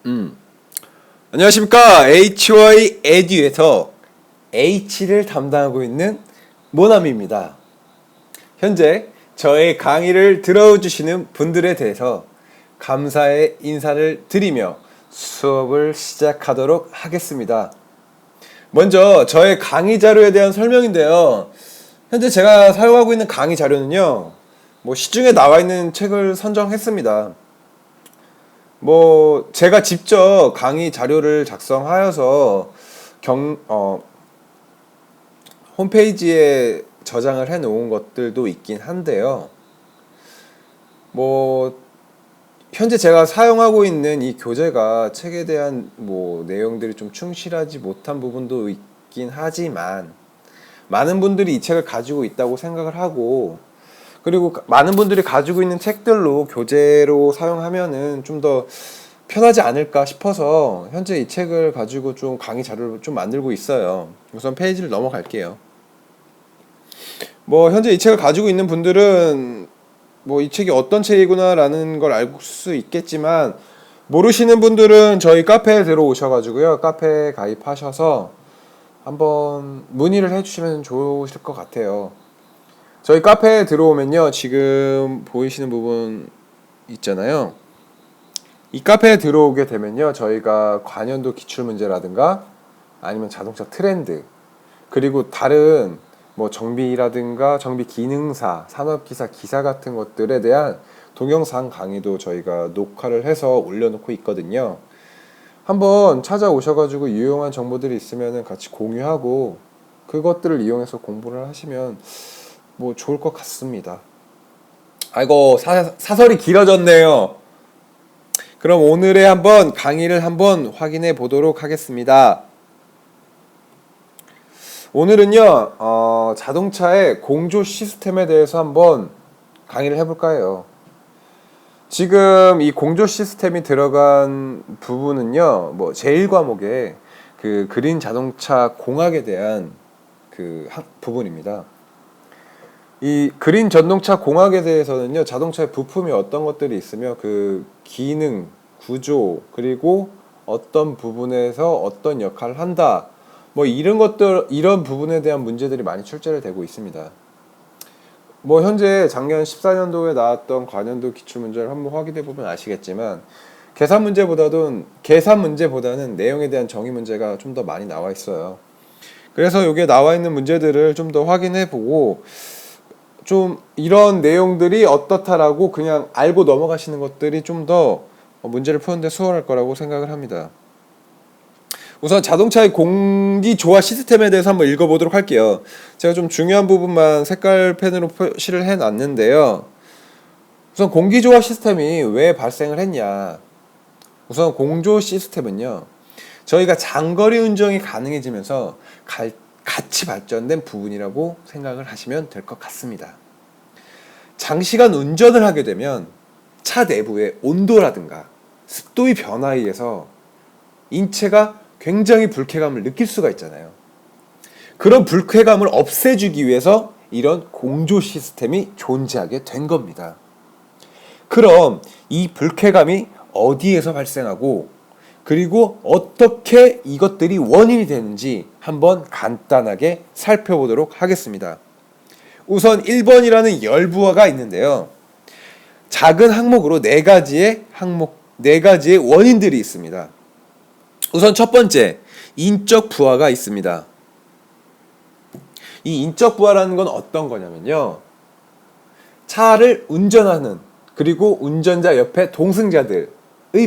음. 안녕하십니까. HY 에듀에서 H를 담당하고 있는 모남입니다. 현재 저의 강의를 들어주시는 분들에 대해서 감사의 인사를 드리며 수업을 시작하도록 하겠습니다. 먼저 저의 강의 자료에 대한 설명인데요. 현재 제가 사용하고 있는 강의 자료는요, 시중에 나와 있는 책을 선정했습니다. 제가 직접 강의 자료를 작성하여서 홈페이지에 저장을 해 놓은 것들도 있긴 한데요. 현재 제가 사용하고 있는 이 교재가 책에 대한 내용들이 좀 충실하지 못한 부분도 있긴 하지만, 많은 분들이 이 책을 가지고 있다고 생각을 하고, 그리고 많은 분들이 가지고 있는 책들로 교재로 사용하면은 좀 더 편하지 않을까 싶어서 현재 이 책을 가지고 좀 강의 자료를 좀 만들고 있어요. 우선 페이지를 넘어갈게요. 현재 이 책을 가지고 있는 분들은 이 책이 어떤 책이구나 라는 걸 알 수 있겠지만, 모르시는 분들은 저희 카페에 들어오셔가지고요, 카페에 가입하셔서 한번 문의를 해주시면 좋으실 것 같아요. 저희 카페에 들어오면요, 지금 보이시는 부분 있잖아요. 이 카페에 들어오게 되면요, 저희가 관연도 기출문제라든가 아니면 자동차 트렌드, 그리고 다른 정비라든가 정비 기능사, 산업기사, 기사 같은 것들에 대한 동영상 강의도 저희가 녹화를 해서 올려놓고 있거든요. 한번 찾아오셔가지고 유용한 정보들이 있으면 같이 공유하고 그것들을 이용해서 공부를 하시면 좋을 것 같습니다. 아이고, 사설이 길어졌네요. 그럼 오늘의 한번 강의를 한번 확인해 보도록 하겠습니다. 오늘은요, 자동차의 공조 시스템에 대해서 한번 강의를 해볼까 해요. 지금 이 공조 시스템이 들어간 부분은요, 제1과목에 그 그린 자동차 공학에 대한 부분입니다. 이 그린 전동차 공학에 대해서는요, 자동차의 부품이 어떤 것들이 있으며 그 기능, 구조, 그리고 어떤 부분에서 어떤 역할을 한다, 이런 부분에 대한 문제들이 많이 출제를 되고 있습니다. 현재 작년 14년도에 나왔던 관연도 기출문제를 한번 확인해 보면 아시겠지만, 계산 문제보다는 내용에 대한 정의 문제가 좀 더 많이 나와 있어요. 그래서 여기에 나와 있는 문제들을 좀 더 확인해 보고, 좀 이런 내용들이 어떻다라고 그냥 알고 넘어가시는 것들이 좀 더 문제를 푸는데 수월할 거라고 생각을 합니다. 우선 자동차의 공기 조화 시스템에 대해서 한번 읽어보도록 할게요. 제가 좀 중요한 부분만 색깔 펜으로 표시를 해놨는데요. 우선 공기 조화 시스템이 왜 발생을 했냐. 우선 공조 시스템은요, 저희가 장거리 운전이 가능해지면서 같이 발전된 부분이라고 생각을 하시면 될 것 같습니다. 장시간 운전을 하게 되면 차 내부의 온도라든가 습도의 변화에 의해서 인체가 굉장히 불쾌감을 느낄 수가 있잖아요. 그런 불쾌감을 없애주기 위해서 이런 공조 시스템이 존재하게 된 겁니다. 그럼 이 불쾌감이 어디에서 발생하고, 그리고 어떻게 이것들이 원인이 되는지 한번 간단하게 살펴보도록 하겠습니다. 우선 1번이라는 열부하가 있는데요, 작은 항목으로 네 가지의 원인들이 있습니다. 우선 첫 번째, 인적 부하가 있습니다. 이 인적 부하라는 건 어떤 거냐면요, 차를 운전하는, 그리고 운전자 옆에 동승자들의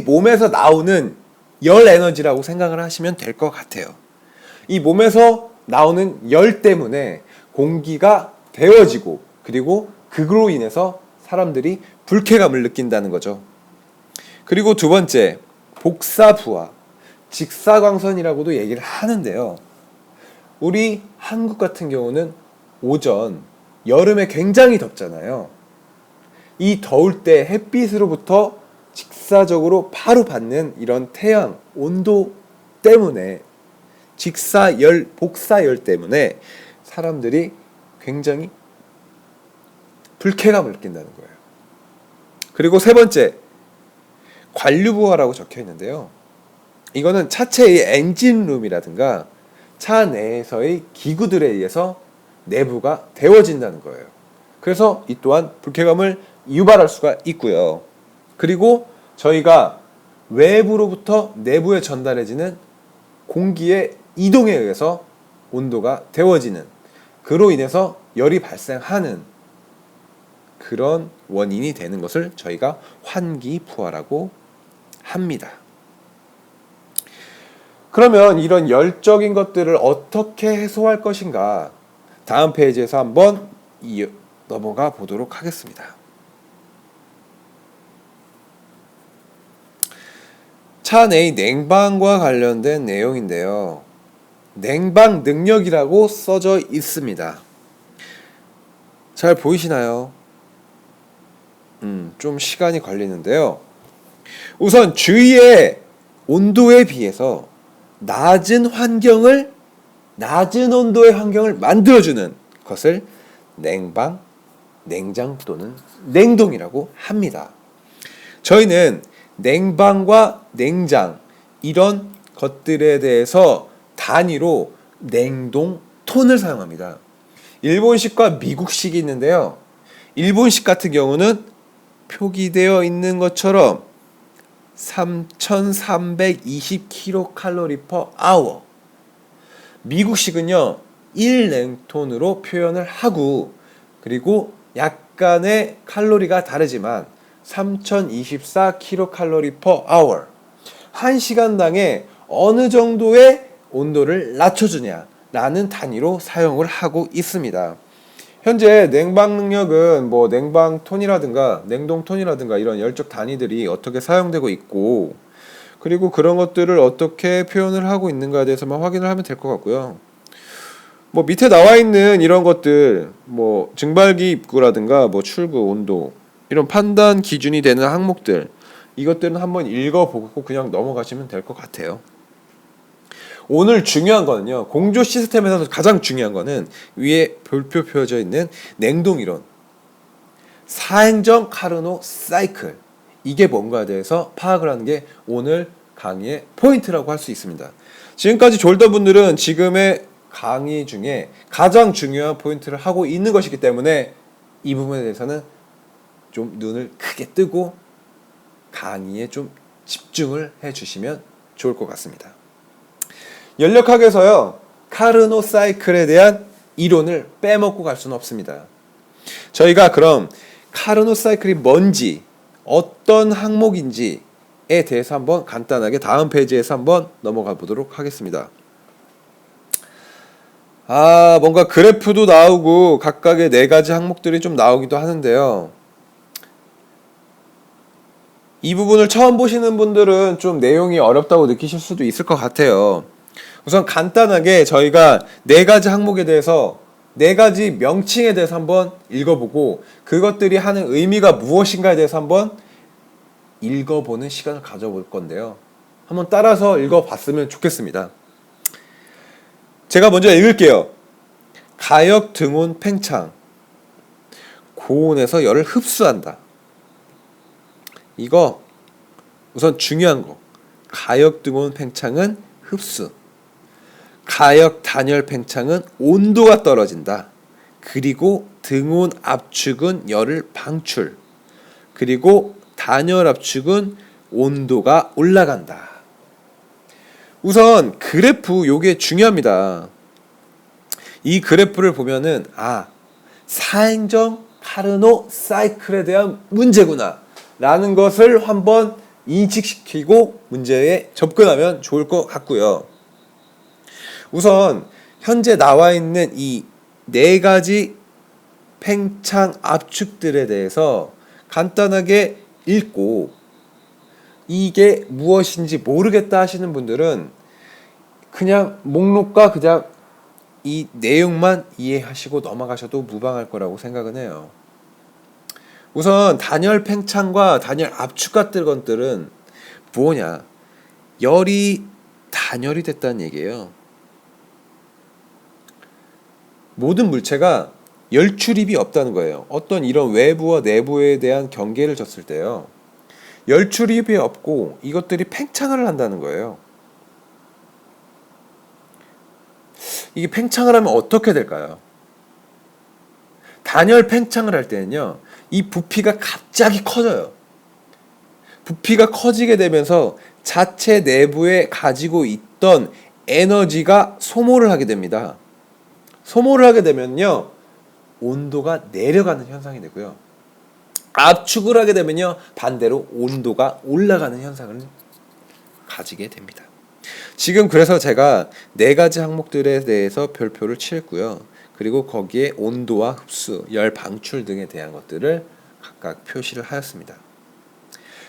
몸에서 나오는 열 에너지라고 생각을 하시면 될 것 같아요. 이 몸에서 나오는 열 때문에 공기가 데워지고, 그리고 그로 인해서 사람들이 불쾌감을 느낀다는 거죠. 그리고 두 번째, 복사부하, 직사광선이라고도 얘기를 하는데요, 우리 한국 같은 경우는 오전, 여름에 굉장히 덥잖아요. 이 더울 때 햇빛으로부터 직사적으로 바로 받는 이런 태양 온도 때문에, 복사열 때문에 사람들이 굉장히 불쾌감을 느낀다는 거예요. 그리고 세 번째, 관류부하라고 적혀 있는데요, 이거는 차체의 엔진룸이라든가 차 내에서의 기구들에 의해서 내부가 데워진다는 거예요. 그래서 이 또한 불쾌감을 유발할 수가 있고요. 그리고 저희가 외부로부터 내부에 전달해지는 공기의 이동에 의해서 온도가 데워지는, 그로 인해서 열이 발생하는 그런 원인이 되는 것을 저희가 환기부하라고 합니다. 그러면 이런 열적인 것들을 어떻게 해소할 것인가, 다음 페이지에서 한번 넘어가 보도록 하겠습니다. 차 내의 냉방과 관련된 내용인데요. 냉방 능력이라고 써져 있습니다. 잘 보이시나요? 좀 시간이 걸리는데요. 우선 주위의 온도에 비해서 낮은 온도의 환경을 만들어주는 것을 냉방, 냉장 또는 냉동이라고 합니다. 저희는 냉방과 냉장 이런 것들에 대해서 단위로 냉동톤을 사용합니다. 일본식과 미국식이 있는데요. 일본식 같은 경우는 표기되어 있는 것처럼 3320kcal/h. 미국식은요 1냉톤으로 표현을 하고, 그리고 약간의 칼로리가 다르지만 3024kcal/h. 1시간당에 어느 정도의 온도를 낮춰주냐라는 단위로 사용을 하고 있습니다. 현재 냉방 능력은 뭐 냉방톤이라든가 냉동톤이라든가 이런 열적 단위들이 어떻게 사용되고 있고, 그리고 그런 것들을 어떻게 표현을 하고 있는가에 대해서만 확인을 하면 될 것 같고요. 뭐 밑에 나와 있는 이런 것들, 뭐 증발기 입구라든가 뭐 출구 온도, 이런 판단 기준이 되는 항목들, 이것들은 한번 읽어보고 그냥 넘어가시면 될 것 같아요. 오늘 중요한 거는요, 공조 시스템에서 가장 중요한 거는 위에 별표 표어져 있는 냉동이론, 사행정 카르노 사이클, 이게 뭔가에 대해서 파악을 하는 게 오늘 강의의 포인트라고 할 수 있습니다. 지금까지 졸던 분들은 지금의 강의 중에 가장 중요한 포인트를 하고 있는 것이기 때문에 이 부분에 대해서는 좀 눈을 크게 뜨고 강의에 좀 집중을 해주시면 좋을 것 같습니다. 연력학에서요, 카르노 사이클에 대한 이론을 빼먹고 갈 수는 없습니다. 저희가 그럼 카르노 사이클이 뭔지, 어떤 항목인지에 대해서 한번 간단하게 다음 페이지에서 한번 넘어가 보도록 하겠습니다. 뭔가 그래프도 나오고 각각의 4가지 항목들이 좀 나오기도 하는데요. 이 부분을 처음 보시는 분들은 좀 내용이 어렵다고 느끼실 수도 있을 것 같아요. 우선 간단하게 저희가 4가지 항목에 대해서 4가지 명칭에 대해서 한번 읽어보고, 그것들이 하는 의미가 무엇인가에 대해서 한번 읽어보는 시간을 가져볼 건데요. 한번 따라서 읽어봤으면 좋겠습니다. 제가 먼저 읽을게요. 가역 등온 팽창, 고온에서 열을 흡수한다. 이거 우선 중요한 거, 가역 등온 팽창은 흡수, 가역 단열 팽창은 온도가 떨어진다. 그리고 등온 압축은 열을 방출, 그리고 단열 압축은 온도가 올라간다. 우선 그래프, 요게 중요합니다. 이 그래프를 보면은 사행정 카르노 사이클에 대한 문제구나 라는 것을 한번 인식시키고 문제에 접근하면 좋을 것 같고요. 우선 현재 나와 있는 이 4가지 팽창 압축들에 대해서 간단하게 읽고, 이게 무엇인지 모르겠다 하시는 분들은 그냥 목록과 그냥 이 내용만 이해하시고 넘어가셔도 무방할 거라고 생각은 해요. 우선 단열 팽창과 단열 압축 같은 것들은 뭐냐, 열이 단열이 됐다는 얘기예요. 모든 물체가 열 출입이 없다는 거예요. 어떤 이런 외부와 내부에 대한 경계를 졌을 때요, 열 출입이 없고 이것들이 팽창을 한다는 거예요. 이게 팽창을 하면 어떻게 될까요? 단열 팽창을 할 때는요, 이 부피가 갑자기 커져요. 부피가 커지게 되면서 자체 내부에 가지고 있던 에너지가 소모를 하게 됩니다. 소모를 하게 되면요, 온도가 내려가는 현상이 되고요. 압축을 하게 되면요, 반대로 온도가 올라가는 현상을 가지게 됩니다. 지금 그래서 제가 4가지 항목들에 대해서 별표를 칠했고요. 그리고 거기에 온도와 흡수, 열 방출 등에 대한 것들을 각각 표시를 하였습니다.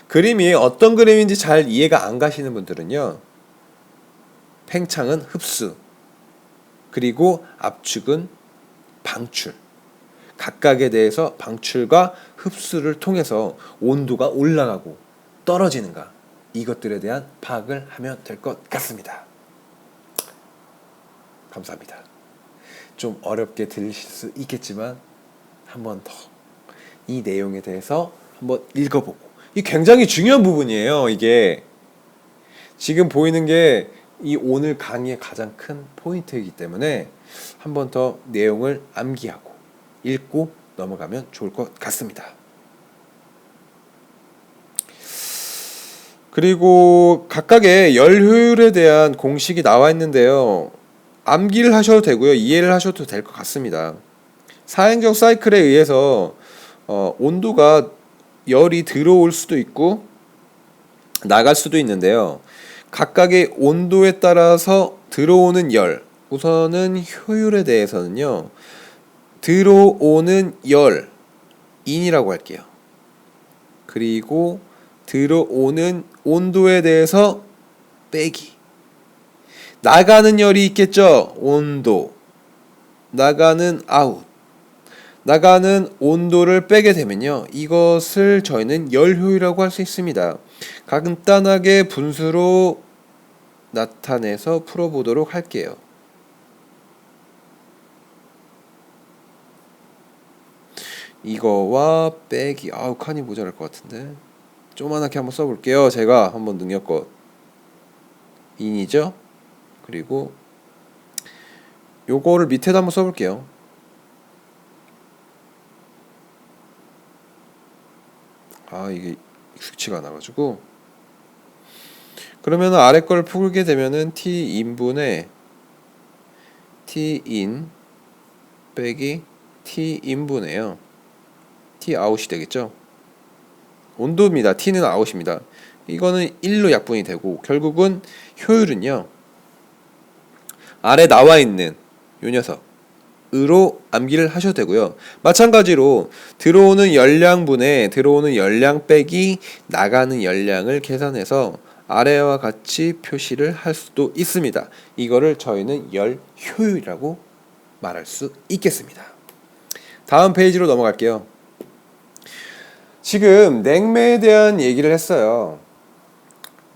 그림이 어떤 그림인지 잘 이해가 안 가시는 분들은요, 팽창은 흡수, 그리고 압축은 방출, 각각에 대해서 방출과 흡수를 통해서 온도가 올라가고 떨어지는가, 이것들에 대한 파악을 하면 될 것 같습니다. 감사합니다. 좀 어렵게 들리실 수 있겠지만 한 번 더 이 내용에 대해서 한번 읽어보고, 이 굉장히 중요한 부분이에요. 이게 지금 보이는 게 이 오늘 강의의 가장 큰 포인트이기 때문에 한 번 더 내용을 암기하고 읽고 넘어가면 좋을 것 같습니다. 그리고 각각의 열 효율에 대한 공식이 나와 있는데요, 암기를 하셔도 되고요, 이해를 하셔도 될 것 같습니다. 사행정 사이클에 의해서 온도가 열이 들어올 수도 있고 나갈 수도 있는데요, 각각의 온도에 따라서 들어오는 열, 우선은 효율에 대해서는요, 들어오는 열 인이라고 할게요. 그리고 들어오는 온도에 대해서 빼기, 나가는 열이 있겠죠. 온도, 나가는 아웃, 나가는 온도를 빼게 되면요, 이것을 저희는 열 효율이라고 할 수 있습니다. 간단하게 분수로 나타내서 풀어보도록 할게요. 이거와 빼기, 칸이 모자랄 것 같은데 조그맣게 한번 써볼게요. 제가 한번 능력껏 인이죠. 그리고 요거를 밑에다 한번 써볼게요. 이게 익숙치가 않아가지고, 그러면 아래 걸 풀게 되면은 t 인분에 t 인 빼기 t 인분에요. t 아웃이 되겠죠. 온도입니다. t는 아웃입니다. 이거는 1로 약분이 되고, 결국은 효율은요, 아래 나와 있는 요 녀석으로 암기를 하셔도 되고요. 마찬가지로 들어오는 열량분에 들어오는 열량 빼기 나가는 열량을 계산해서 아래와 같이 표시를 할 수도 있습니다. 이거를 저희는 열 효율이라고 말할 수 있겠습니다. 다음 페이지로 넘어갈게요. 지금 냉매에 대한 얘기를 했어요.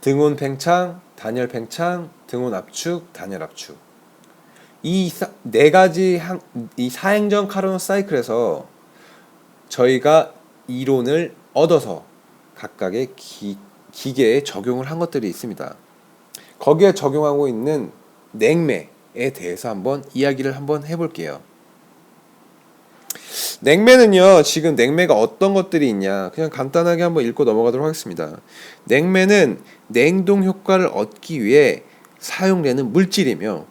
등온 팽창, 단열 팽창, 등온 압축, 단열 압축. 이 4가지 이 사행정 카르노 사이클에서 저희가 이론을 얻어서 각각의 기계에 적용을 한 것들이 있습니다. 거기에 적용하고 있는 냉매에 대해서 한번 이야기를 한번 해볼게요. 냉매는요, 지금 냉매가 어떤 것들이 있냐, 그냥 간단하게 한번 읽고 넘어가도록 하겠습니다. 냉매는 냉동 효과를 얻기 위해 사용되는 물질이며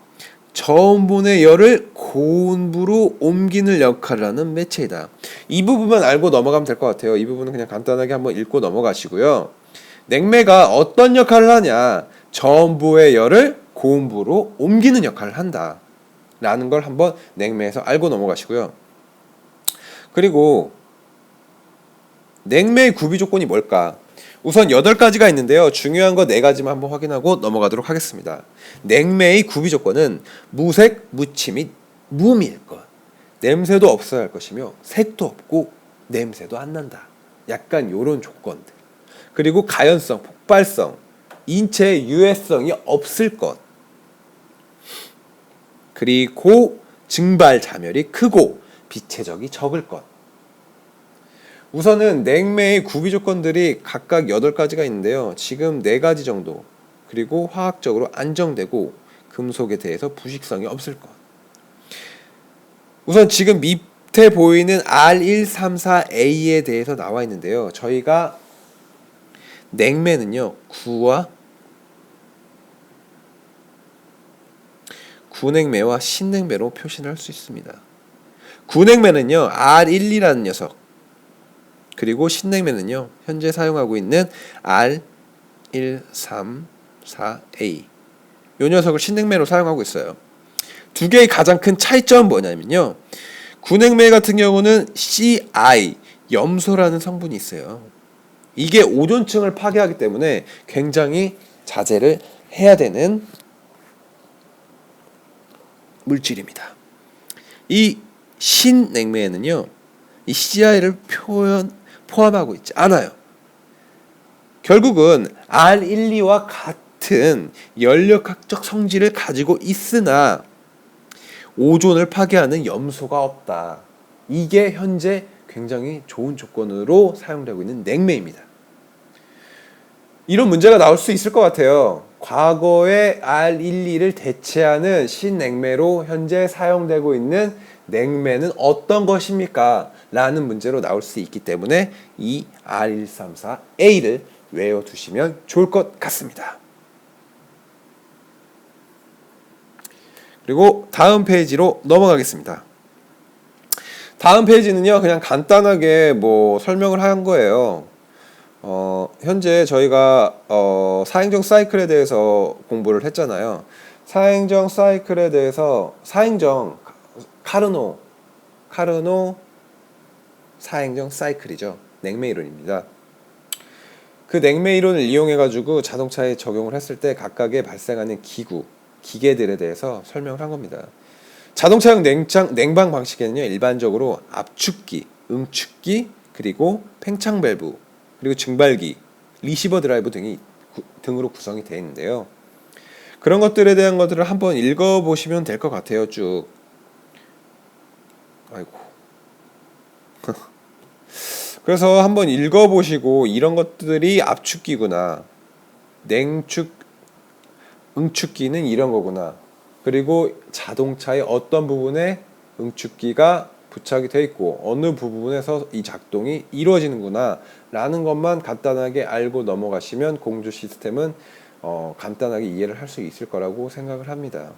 저온분의 열을 고온부로 옮기는 역할을 하는 매체이다. 이 부분만 알고 넘어가면 될 것 같아요. 이 부분은 그냥 간단하게 한번 읽고 넘어가시고요. 냉매가 어떤 역할을 하냐, 저온부의 열을 고온부로 옮기는 역할을 한다 라는 걸 한번 냉매에서 알고 넘어가시고요. 그리고 냉매의 구비 조건이 뭘까? 우선 8가지가 있는데요, 중요한 거 4가지만 한번 확인하고 넘어가도록 하겠습니다. 냉매의 구비 조건은 무색, 무치 및 무음일 것, 냄새도 없어야 할 것이며 색도 없고 냄새도 안 난다, 약간 요런 조건들. 그리고 가연성, 폭발성, 인체의 유해성이 없을 것, 그리고 증발 자멸이 크고 비체적이 적을 것. 우선은 냉매의 구비 조건들이 각각 8가지가 있는데요, 지금 4가지 정도, 그리고 화학적으로 안정되고 금속에 대해서 부식성이 없을 것, 우선 지금 밑에 보이는 R134A에 대해서 나와 있는데요. 저희가 냉매는요, 구냉매와 신냉매로 표시를 할 수 있습니다. 구냉매는요, R12라는 녀석, 그리고 신냉매는요, 현재 사용하고 있는 R134A, 요 녀석을 신냉매로 사용하고 있어요. 두 개의 가장 큰 차이점은 뭐냐면요, 구냉매 같은 경우는 CI, 염소라는 성분이 있어요. 이게 오존층을 파괴하기 때문에 굉장히 자제를 해야 되는 물질입니다. 이 신냉매에는요, 이 CI를 포함하고 있지 않아요. 결국은 R12와 같은 연력학적 성질을 가지고 있으나 오존을 파괴하는 염소가 없다. 이게 현재 굉장히 좋은 조건으로 사용되고 있는 냉매입니다. 이런 문제가 나올 수 있을 것 같아요. 과거의 R12를 대체하는 신냉매로 현재 사용되고 있는 냉매는 어떤 것입니까? 라는 문제로 나올 수 있기 때문에 이 R134A를 외워두시면 좋을 것 같습니다. 그리고 다음 페이지로 넘어가겠습니다. 다음 페이지는요, 그냥 간단하게 뭐 설명을 한 거예요. 현재 저희가 사행정 사이클에 대해서 공부를 했잖아요. 사행정 사이클에 대해서 사행정 카르노 사행정 사이클이죠. 냉매 이론입니다. 그 냉매 이론을 이용해 가지고 자동차에 적용을 했을 때 각각의 발생하는 기계들에 대해서 설명을 한 겁니다. 자동차용 냉방 방식에는요, 일반적으로 압축기, 응축기, 그리고 팽창 밸브, 그리고 증발기, 리시버 드라이브 등으로 구성이 되어 있는데요. 그런 것들에 대한 것들을 한번 읽어보시면 될 것 같아요. 쭉. 아이고. 그래서 한번 읽어보시고 이런 것들이 압축기구나, 응축기는 이런 거구나, 그리고 자동차의 어떤 부분에 응축기가 부착이 되어 있고 어느 부분에서 이 작동이 이루어지는구나 라는 것만 간단하게 알고 넘어가시면 공조 시스템은 간단하게 이해를 할 수 있을 거라고 생각을 합니다.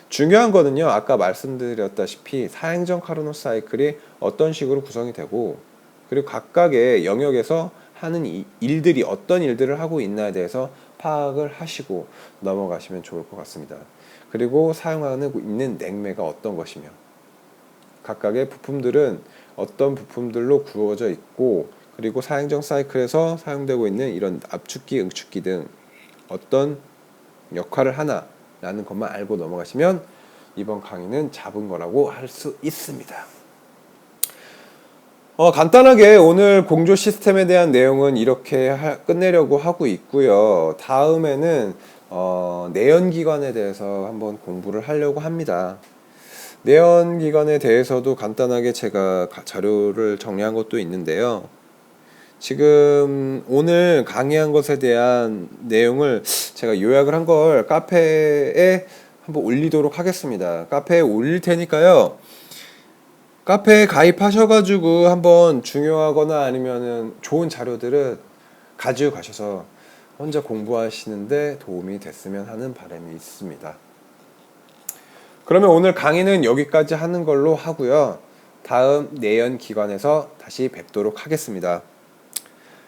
중요한 거는요, 아까 말씀드렸다시피 사행정 카르노 사이클이 어떤 식으로 구성이 되고, 그리고 각각의 영역에서 하는 일들이 어떤 일들을 하고 있나에 대해서 파악을 하시고 넘어가시면 좋을 것 같습니다. 그리고 사용하는 있는 냉매가 어떤 것이며, 각각의 부품들은 어떤 부품들로 구워져 있고, 그리고 사행정 사이클에서 사용되고 있는 이런 압축기, 응축기 등 어떤 역할을 하나 라는 것만 알고 넘어가시면 이번 강의는 잡은 거라고 할 수 있습니다. 간단하게 오늘 공조 시스템에 대한 내용은 이렇게 끝내려고 하고 있고요. 다음에는 내연기관에 대해서 한번 공부를 하려고 합니다. 내연기관에 대해서도 간단하게 제가 자료를 정리한 것도 있는데요. 지금 오늘 강의한 것에 대한 내용을 제가 요약을 한 걸 카페에 한번 올리도록 하겠습니다. 카페에 올릴 테니까요, 카페에 가입하셔가지고 한번 중요하거나 아니면은 좋은 자료들을 가지고 가셔서 혼자 공부하시는데 도움이 됐으면 하는 바람이 있습니다. 그러면 오늘 강의는 여기까지 하는 걸로 하고요. 다음 내연기관에서 다시 뵙도록 하겠습니다.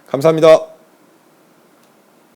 감사합니다.